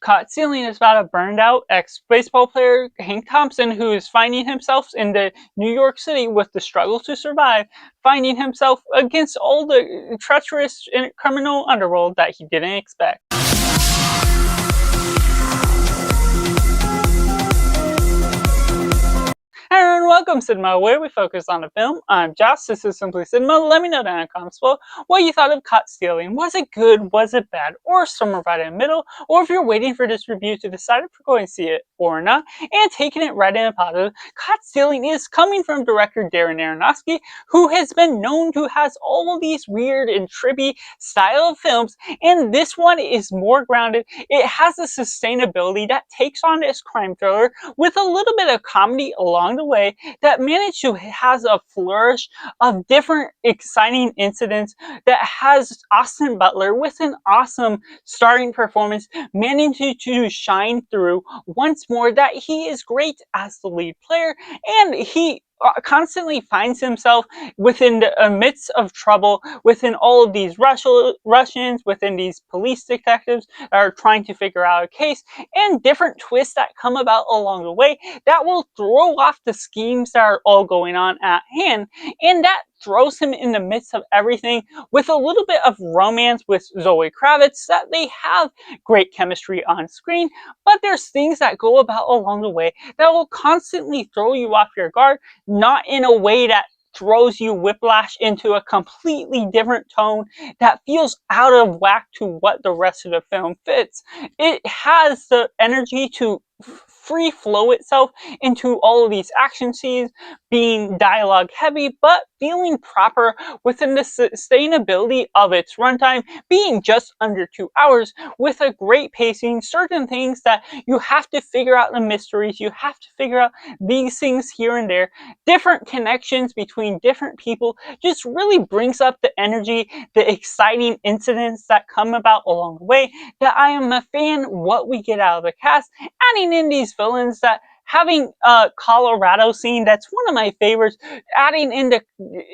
Caught Stealing is about a burned out ex-baseball player, Hank Thompson, who is finding himself in the New York City with the struggle to survive, finding himself against all the treacherous criminal underworld that he didn't expect. Hey everyone, welcome to Cinema, where we focus on a film. I'm Josh, this is Simply Cinema. Let me know down in the comments below what you thought of Caught Stealing. Was it good, was it bad, or somewhere right in the middle? Or if you're waiting for this review to decide if you're going to see it or not, and taking it right in a positive, Caught Stealing is coming from director Darren Aronofsky, who has been known to have all of these weird and trippy style of films, and this one is more grounded. It has a sustainability that takes on this crime thriller with a little bit of comedy along the way that managed to has a flourish of different exciting incidents that has Austin Butler with an awesome starting performance managing to shine through once more that he is great as the lead player, and he constantly finds himself within the midst of trouble within all of these Russians, within these police detectives that are trying to figure out a case, and different twists that come about along the way that will throw off the schemes that are all going on at hand, and that throws him in the midst of everything with a little bit of romance with Zoe Kravitz that they have great chemistry on screen, but there's things that go about along the way that will constantly throw you off your guard, not in a way that throws you whiplash into a completely different tone that feels out of whack to what the rest of the film fits. It has the energy to free flow itself into all of these action scenes, being dialogue heavy, but feeling proper within the sustainability of its runtime, being just under 2 hours with a great pacing. Certain things that you have to figure out the mysteries, you have to figure out these things here and there, different connections between different people, just really brings up the energy, the exciting incidents that come about along the way, that I am a fan what we get out of the cast, adding in these villains that having a Colorado scene that's one of my favorites, adding in the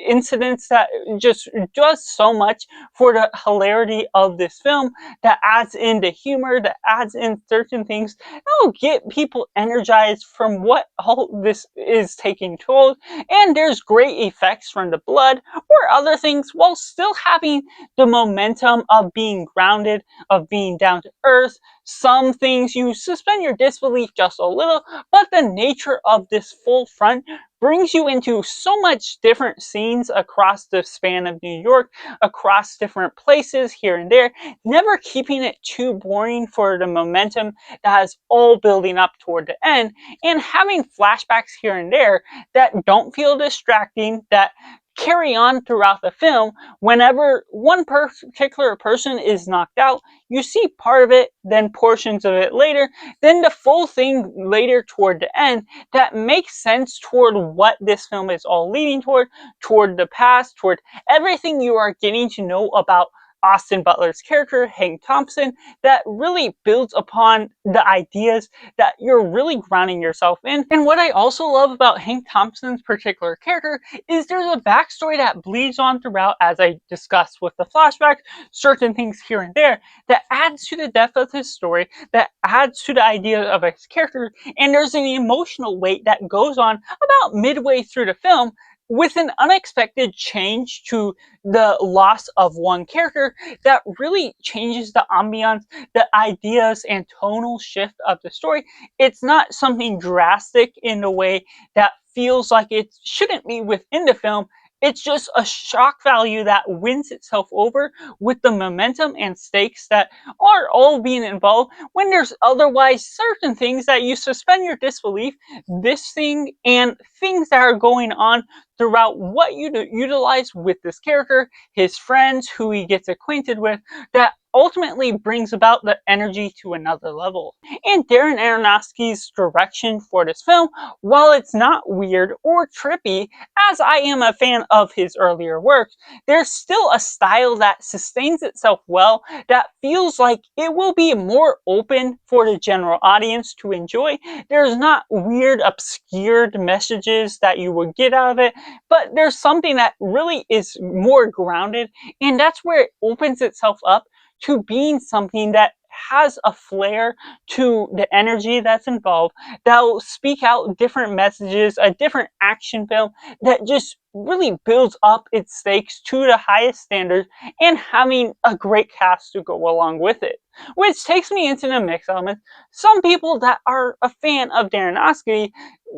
incidents that just does so much for the hilarity of this film, that adds in the humor, that adds in certain things that will get people energized from what all this is taking toll, and there's great effects from the blood or other things while still having the momentum of being grounded, of being down to earth. Some things you suspend your disbelief just a little, but the nature of this full front brings you into so much different scenes across the span of New York, across different places here and there, never keeping it too boring for the momentum that is all building up toward the end, and having flashbacks here and there that don't feel distracting, that carry on throughout the film. Whenever one particular person is knocked out, you see part of it, then portions of it later, then the full thing later toward the end that makes sense toward what this film is all leading toward the past, toward everything you are getting to know about Austin Butler's character, Hank Thompson, that really builds upon the ideas that you're really grounding yourself in. And what I also love about Hank Thompson's particular character is there's a backstory that bleeds on throughout, as I discussed with the flashbacks, certain things here and there, that adds to the depth of his story, that adds to the idea of his character, and there's an emotional weight that goes on about midway through the film with an unexpected change to the loss of one character that really changes the ambiance, the ideas, and tonal shift of the story. It's not something drastic in a way that feels like it shouldn't be within the film. It's just a shock value that wins itself over with the momentum and stakes that are all being involved when there's otherwise certain things that you suspend your disbelief, this thing and things that are going on throughout what you utilize with this character, his friends, who he gets acquainted with, that ultimately brings about the energy to another level. And Darren Aronofsky's direction for this film, while it's not weird or trippy, as I am a fan of his earlier work, there's still a style that sustains itself well, that feels like it will be more open for the general audience to enjoy. There's not weird, obscured messages that you would get out of it, but there's something that really is more grounded, and that's where it opens itself up to being something that has a flair to the energy that's involved, that'll speak out different messages, a different action film that just really builds up its stakes to the highest standards, and having a great cast to go along with it. Which takes me into the mix element. Some people that are a fan of Darren Aronofsky,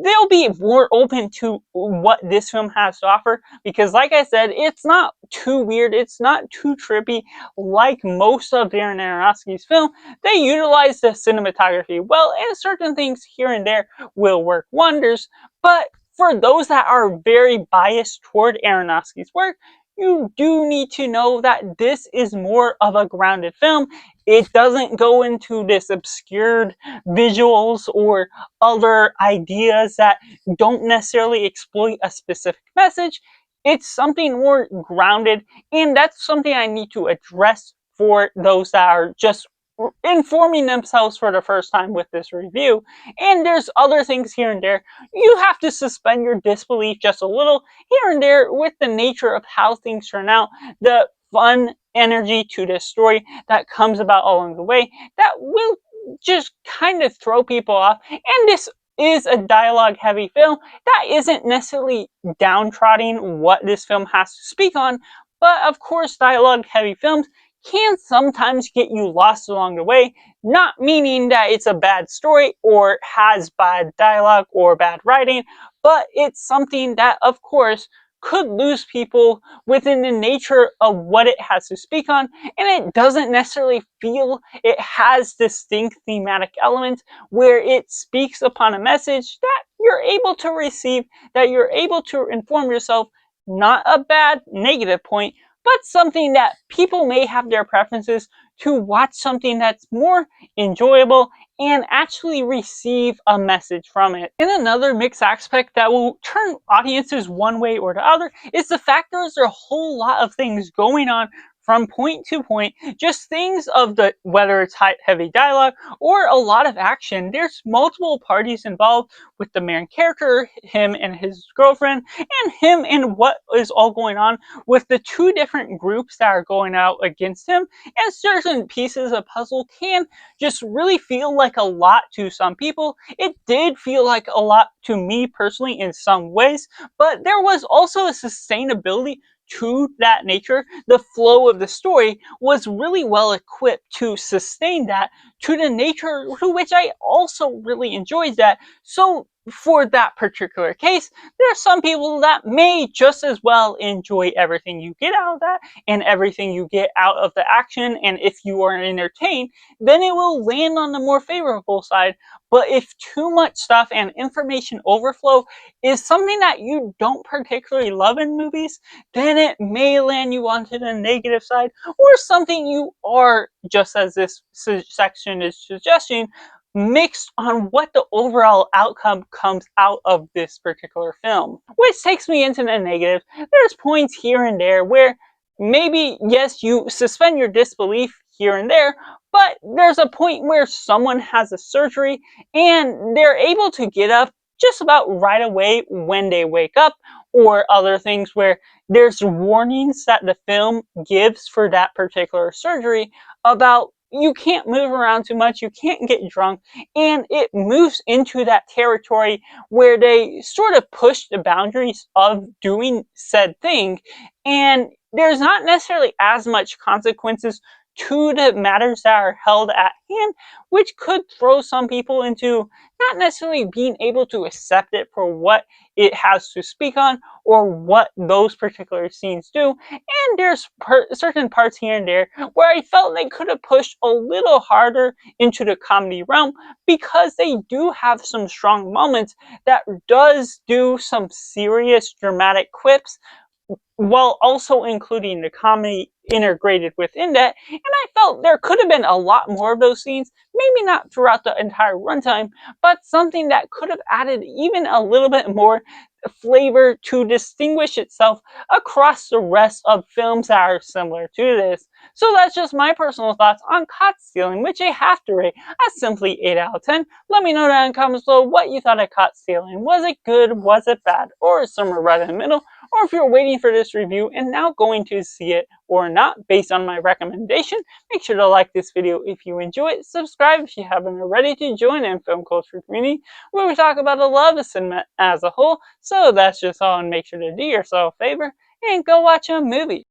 they'll be more open to what this film has to offer, because like I said, it's not too weird, it's not too trippy like most of Darren Aronofsky's film. They utilize the cinematography well, and certain things here and there will work wonders, but for those that are very biased toward Aronofsky's work, you do need to know that this is more of a grounded film. It doesn't go into this obscured visuals or other ideas that don't necessarily exploit a specific message. It's something more grounded, and that's something I need to address for those that are just informing themselves for the first time with this review. And there's other things here and there. You have to suspend your disbelief just a little here and there with the nature of how things turn out, the fun energy to this story that comes about along the way that will just kind of throw people off. And this is a dialogue heavy film that isn't necessarily downtrodden what this film has to speak on, but of course dialogue heavy films can sometimes get you lost along the way, not meaning that it's a bad story or has bad dialogue or bad writing, but it's something that, of course, could lose people within the nature of what it has to speak on, and it doesn't necessarily feel it has distinct thematic elements where it speaks upon a message that you're able to receive, that you're able to inform yourself, not a bad negative point, but something that people may have their preferences to watch something that's more enjoyable and actually receive a message from it. And another mixed aspect that will turn audiences one way or the other is the fact there's a whole lot of things going on from point to point, just things of the, whether it's heavy dialogue or a lot of action. There's multiple parties involved with the main character, him and his girlfriend, and him and what is all going on with the two different groups that are going out against him. And certain pieces of puzzle can just really feel like a lot to some people. It did feel like a lot to me personally in some ways, but there was also a sustainability to that nature. The flow of the story was really well equipped to sustain that to the nature to which I also really enjoyed that. So for that particular case, there are some people that may just as well enjoy everything you get out of that and everything you get out of the action, and if you are entertained, then it will land on the more favorable side. But if too much stuff and information overflow is something that you don't particularly love in movies, then it may land you onto the negative side, or something you are, just as this section is suggesting, mixed on what the overall outcome comes out of this particular film. Which takes me into the negative. There's points here and there where maybe, yes, you suspend your disbelief here and there, but there's a point where someone has a surgery and they're able to get up just about right away when they wake up, or other things where there's warnings that the film gives for that particular surgery about you can't move around too much, you can't get drunk, and it moves into that territory where they sort of push the boundaries of doing said thing, and there's not necessarily as much consequences to the matters that are held at hand, which could throw some people into not necessarily being able to accept it for what it has to speak on or what those particular scenes do. And there's certain parts here and there where I felt they could have pushed a little harder into the comedy realm, because they do have some strong moments that does do some serious dramatic quips while also including the comedy integrated within that. And I felt there could have been a lot more of those scenes, maybe not throughout the entire runtime, but something that could have added even a little bit more flavor to distinguish itself across the rest of films that are similar to this. So that's just my personal thoughts on Caught Stealing, which I have to rate as simply 8 out of 10. Let me know down in the comments below what you thought of Caught Stealing. Was it good? Was it bad? Or somewhere right in the middle? or if you're waiting for this review and now going to see it or not based on my recommendation, make sure to like this video if you enjoy it, subscribe if you haven't already to join in film culture community where we talk about the love of cinema as a whole. So that's just all, and make sure to do yourself a favor and go watch a movie.